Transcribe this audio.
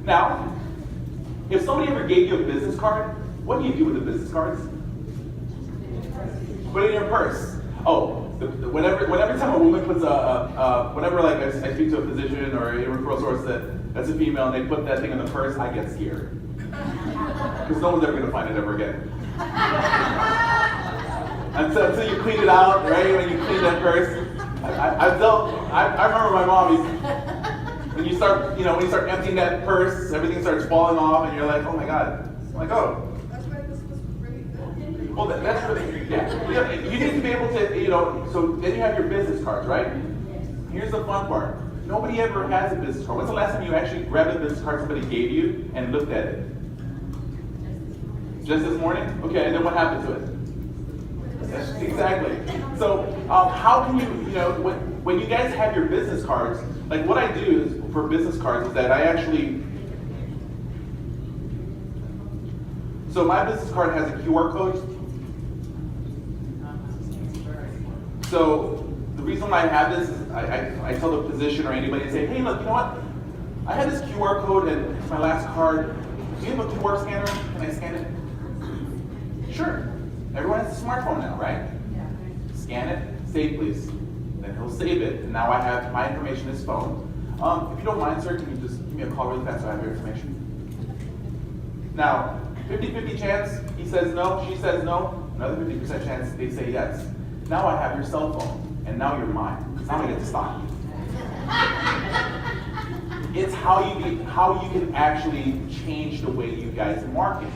Now, if somebody ever gave you a business card, what do you do with the business cards? Put it in your purse. Oh, whenever time a woman puts whenever like I speak to a physician or a referral source that's a female and they put that thing in the purse, I get scared. Because no one's ever gonna find it ever again. Until you clean it out, right? When you clean that purse. I remember my mom when you start emptying that purse, everything starts falling off and you're like, oh my God. I'm like, oh. Well, that's really, yeah. You need to be able to, so then you have your business cards, right? Here's the fun part. Nobody ever has a business card. When's the last time you actually grabbed a business card somebody gave you and looked at it? Just this morning? Okay, and then what happened to it? Exactly. So how can you, when you guys have your business cards, like what I do is, for business cards is that I actually, so my business card has a QR code. So the reason why I have this is I tell the physician or anybody and say, hey, look, you know what? I had this QR code and it's my last card. Do you have a QR scanner? Can I scan it? Sure. Everyone has a smartphone now, right? Yeah. Scan it, save please. Then he'll save it, and now I have my information in his phone. If you don't mind, sir, can you just give me a call really fast so I have your information? Now, 50-50 chance, he says no, she says no, another 50% chance they say yes. Now I have your cell phone, and now you're mine. Now I get to stalk you. It's how you can actually change the way you guys market.